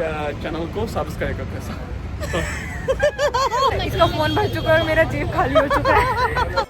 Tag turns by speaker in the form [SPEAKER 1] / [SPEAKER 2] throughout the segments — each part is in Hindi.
[SPEAKER 1] चैनल को सब्सक्राइब करते हैं।
[SPEAKER 2] इसका फोन भर चुका है और मेरा जेब खाली हो चुका है।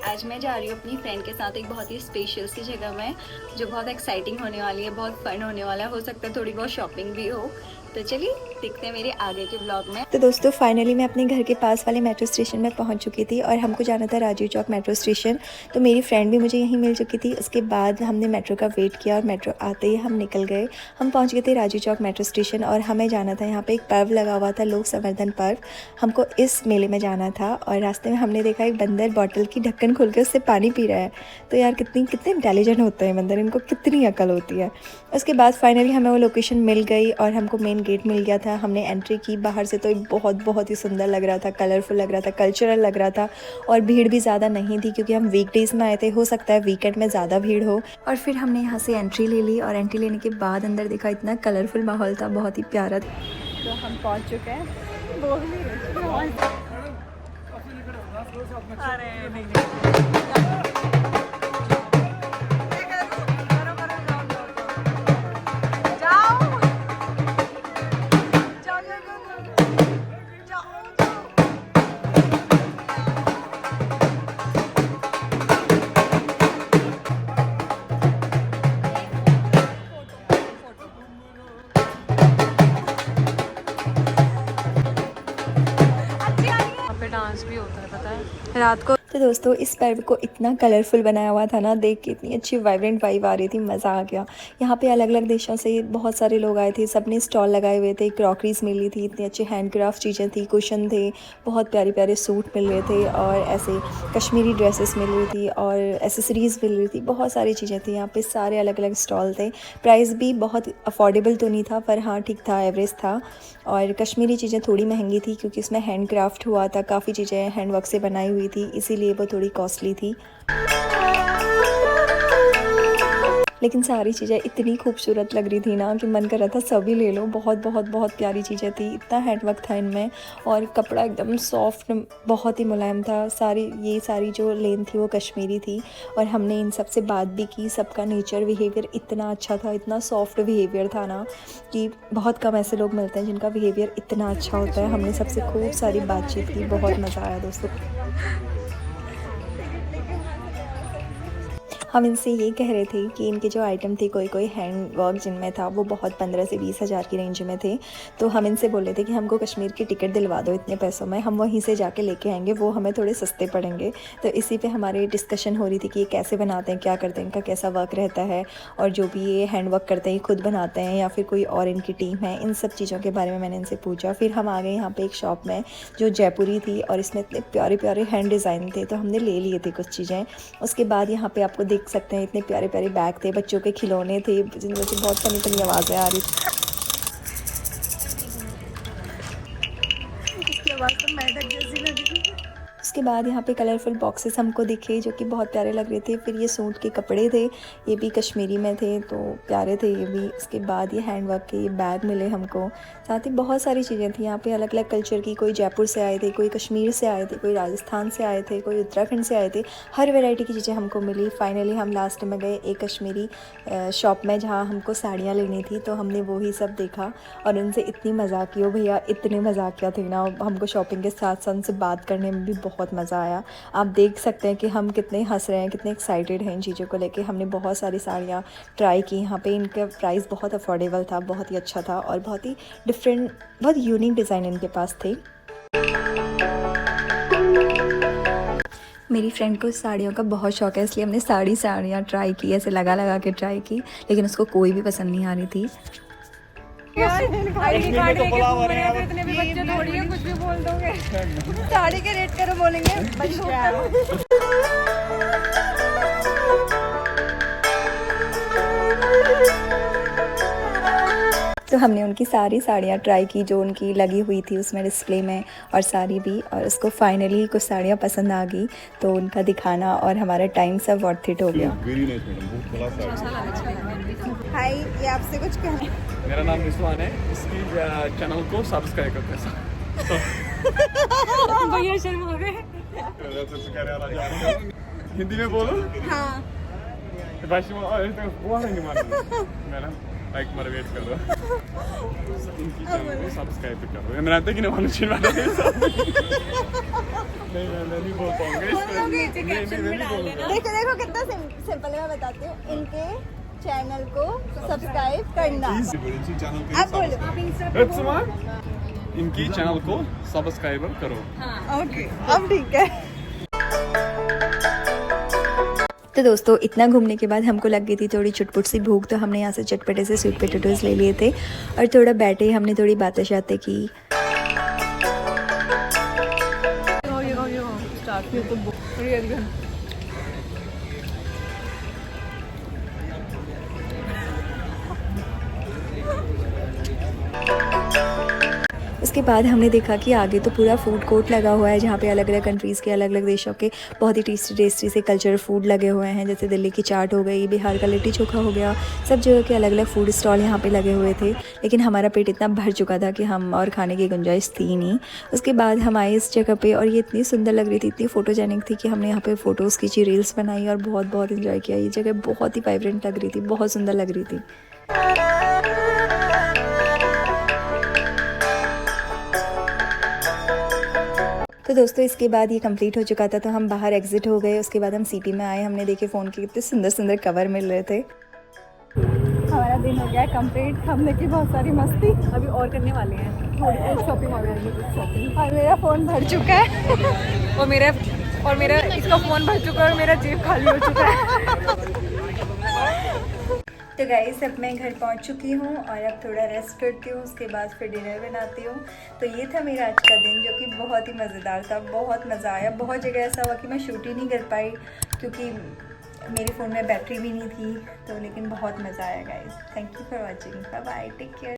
[SPEAKER 2] आज मैं जा रही हूँ अपनी फ्रेंड के साथ एक बहुत ही स्पेशल सी जगह में, जो बहुत एक्साइटिंग होने वाली है, बहुत फन होने वाला है। हो सकता है थोड़ी बहुत शॉपिंग भी हो। तो चलिए देखते हैं मेरे आगे के ब्लॉग में। तो दोस्तों फाइनली मैं अपने घर के पास वाले मेट्रो स्टेशन में पहुंच चुकी थी और हमको जाना था राजीव चौक मेट्रो स्टेशन। तो मेरी फ्रेंड भी मुझे यहीं मिल चुकी थी। उसके बाद हमने मेट्रो का वेट किया और मेट्रो आते ही हम निकल गए। हम पहुंच गए थे राजीव चौक मेट्रो स्टेशन और हमें जाना था, यहाँ पे एक पर्व लगा हुआ था, लोक संवर्धन पर्व। हमको इस मेले में जाना था और रास्ते में हमने देखा एक बंदर बॉटल की ढक्कन खोल के उससे पानी पी रहा है। तो यार कितने इंटेलिजेंट होते हैं बंदर, इनको कितनी अकल होती है। उसके बाद फाइनली हमें वो लोकेशन मिल गई और हमको मेन गेट मिल गया था। हमने एंट्री की। बाहर से तो बहुत ही सुंदर लग रहा था, कलरफुल लग रहा था, कल्चरल लग रहा था और भीड़ भी ज़्यादा नहीं थी क्योंकि हम वीकडेज़ में आए थे। हो सकता है वीकेंड में ज़्यादा भीड़ हो। और फिर हमने यहाँ से एंट्री ले ली और एंट्री लेने के बाद अंदर देखा, इतना कलरफुल माहौल था, बहुत ही प्यारा। तो हम पहुँच चुके हैं।
[SPEAKER 3] डांस भी होता है पता है
[SPEAKER 2] रात को। तो दोस्तों इस पर्व को इतना कलरफुल बनाया हुआ था ना, देख के इतनी अच्छी वाइब्रेंट वाइब आ रही थी, मज़ा आ गया। यहाँ पे अलग अलग देशों से बहुत सारे लोग आए थे, सबने स्टॉल लगाए हुए थे, क्रॉकरीज मिली थी, इतनी अच्छी हैंडक्राफ्ट चीज़ें थी, कुशन थे, बहुत प्यारे प्यारे सूट मिल रहे थे और ऐसे कश्मीरी ड्रेसेस मिल रही थी और एसेसरीज़ मिल रही थी, बहुत सारी चीज़ें थी यहाँ पे। सारे अलग अलग स्टॉल थे। प्राइस भी बहुत अफोर्डेबल तो नहीं था पर हाँ ठीक था, एवरेज था। और कश्मीरी चीज़ें थोड़ी महंगी थी क्योंकि इसमें हैंड क्राफ्ट हुआ था, काफ़ी चीज़ें हैंडवर्क से बनाई हुई थी, इसीलिए वो थोड़ी कॉस्टली थी। लेकिन सारी चीज़ें इतनी खूबसूरत लग रही थी ना कि मन कर रहा था सभी ले लो। बहुत प्यारी चीज़ें थी, इतना हैंडवर्क था इनमें और कपड़ा एकदम सॉफ्ट, बहुत ही मुलायम था। ये सारी जो लेन थी वो कश्मीरी थी और हमने इन सब से बात भी की। सबका नेचर बिहेवियर इतना अच्छा था, इतना सॉफ्ट बिहेवियर था ना कि बहुत कम ऐसे लोग मिलते हैं जिनका बिहेवियर इतना अच्छा होता है। हमने सबसे खूब सारी बातचीत की, बहुत मज़ा आया दोस्तों। हम इनसे ये कह रहे थे कि इनके जो आइटम थे, कोई हैंड वर्क जिनमें था वो बहुत 15 से 20 हज़ार की रेंज में थे। तो हम इनसे बोले थे कि हमको कश्मीर की टिकट दिलवा दो इतने पैसों में, हम वहीं से जाके लेके आएंगे, वो हमें थोड़े सस्ते पड़ेंगे। तो इसी पे हमारी डिस्कशन हो रही थी कि ये कैसे बनाते हैं, क्या करते हैं, इनका कैसा वर्क रहता है और जो भी ये हैंड वर्क करते हैं खुद बनाते हैं या फिर कोई और इनकी टीम है, इन सब चीज़ों के बारे में मैंने इनसे पूछा। फिर हम आ गए यहाँ पर एक शॉप में जो जयपुरी थी और इसमें इतने प्यारे प्यारे हैंड डिज़ाइन थे, तो हमने ले लिए थे कुछ चीज़ें। उसके बाद यहाँ पर आपको देख सकते हैं इतने प्यारे प्यारे बैग थे, बच्चों के खिलौने थे जिनमें से बहुत फनी आवाज़ें आ रही थी। इसकी आवाज़ तो मेढक जैसी लग रही थी। उसके बाद यहाँ पे कलरफुल बॉक्सेस हमको दिखे जो कि बहुत प्यारे लग रहे थे। फिर ये सूट के कपड़े थे, ये भी कश्मीरी में थे तो प्यारे थे ये भी। उसके बाद ये हैंडवर्क के ये बैग मिले हमको, साथ ही बहुत सारी चीज़ें थी यहाँ पे अलग अलग कल्चर की। कोई जयपुर से आए थे, कोई कश्मीर से आए थे, कोई राजस्थान से आए थे, कोई उत्तराखंड से आए थे, हर वैरायटी की चीज़ें हमको मिली। फाइनली हम लास्ट में गए एक कश्मीरी शॉप में जहाँ हमको साड़ियाँ लेनी थी, तो हमने वही सब देखा और उनसे इतनी मजाकिया भैया, इतने मजाकिया थे ना, हमको शॉपिंग के साथ साथ उनसे बात करने में भी बहुत मज़ा आया। आप देख सकते हैं कि हम कितने हंस रहे हैं, कितने एक्साइटेड हैं इन चीज़ों को लेके। हमने बहुत सारी साड़ियाँ ट्राई की यहाँ पे, इनका प्राइस बहुत अफोर्डेबल था, बहुत ही अच्छा था और बहुत ही डिफरेंट, बहुत यूनिक डिज़ाइन इनके पास थे। मेरी फ्रेंड को साड़ियों का बहुत शौक है, इसलिए हमने साड़ियाँ ट्राई की, ऐसे लगा के ट्राई की, लेकिन उसको कोई भी पसंद नहीं आ रही थी।
[SPEAKER 3] इतने भी बच्चे थोड़ी है, कुछ भी बोल दोगे। साड़ी के रेट करो बोलेंगे।
[SPEAKER 2] तो हमने उनकी सारी साड़ियाँ ट्राई की जो उनकी लगी हुई थी उसमें डिस्प्ले में, और सारी भी, और उसको फाइनली कुछ साड़ियाँ पसंद आ गई तो उनका दिखाना और हमारा टाइम सब वर्थ इट हो गया।
[SPEAKER 3] हाय, ये आपसे कुछ कहना।
[SPEAKER 1] मेरा नाम रिजवान है, इसकी चैनल को सब्सक्राइब करते हैं।
[SPEAKER 3] भैया शर्मा गए।
[SPEAKER 1] हिंदी में बोलो
[SPEAKER 3] हाँ
[SPEAKER 1] मैडम लाइक मारे वेट कर दो इनकी चैनल को सब्सक्राइब कर दो मैं रहता कि नहीं वाला चीज वाला नहीं मैं नहीं बोल पाऊंगा
[SPEAKER 3] देखो देखो कितना सिंपल है, मैं बताती हूँ। इनके चैनल को सब्सक्राइब करना। आप बोलो।
[SPEAKER 1] इनकी चैनल को सब्सक्राइब करो।
[SPEAKER 3] ओके अब ठीक है।
[SPEAKER 2] तो दोस्तों इतना घूमने के बाद हमको लग गई थी थोड़ी चुटपुट सी भूख, तो हमने यहाँ से चटपटे से स्वीट पोटैटोज ले लिए थे और थोड़ा बैठे हमने थोड़ी बातें शातें की। उसके बाद हमने देखा कि आगे तो पूरा फूड कोर्ट लगा हुआ है जहाँ पे अलग अलग कंट्रीज़ के अलग अलग देशों के बहुत ही टेस्टी टेस्टी से कल्चरल फूड लगे हुए हैं। जैसे दिल्ली की चाट हो गई, बिहार का लिट्टी चोखा हो गया, सब जगह के अलग अलग फूड स्टॉल यहाँ पे लगे हुए थे। लेकिन हमारा पेट इतना भर चुका था कि हम और खाने की गुंजाइश थी नहीं। उसके बाद हम आए इस जगह पर और ये इतनी सुंदर लग रही थी, इतनी फोटोजेनिक थी कि हमने यहाँ पर फ़ोटोज़ खींची, रील्स बनाई और बहुत बहुत इन्जॉय किया। ये जगह बहुत ही वाइब्रेंट लग रही थी, बहुत सुंदर लग रही थी। तो दोस्तों इसके बाद ये कंप्लीट हो चुका था, तो हम बाहर एग्जिट हो गए। उसके बाद हम सिटी में आए, हमने देखे फ़ोन के कितने सुंदर सुंदर कवर मिल रहे थे।
[SPEAKER 3] हमारा दिन हो गया है कंप्लीट। हमने की बहुत सारी मस्ती, अभी और करने वाले हैं थोड़ी शॉपिंग शॉपिंग। और मेरा फ़ोन भर चुका है और मेरा इसका फ़ोन भर चुका है और मेरा जेब खाली हो चुका है।
[SPEAKER 2] तो गाइस अब मैं घर पहुंच चुकी हूँ और अब थोड़ा रेस्ट करती हूँ, उसके बाद फिर डिनर बनाती हूँ। तो ये था मेरा आज का दिन जो कि बहुत ही मज़ेदार था, बहुत मज़ा आया। बहुत जगह ऐसा हुआ कि मैं शूट ही नहीं कर पाई क्योंकि मेरे फ़ोन में बैटरी भी नहीं थी, तो लेकिन बहुत मज़ा आया guys. Thank you for watching, bye bye, take care.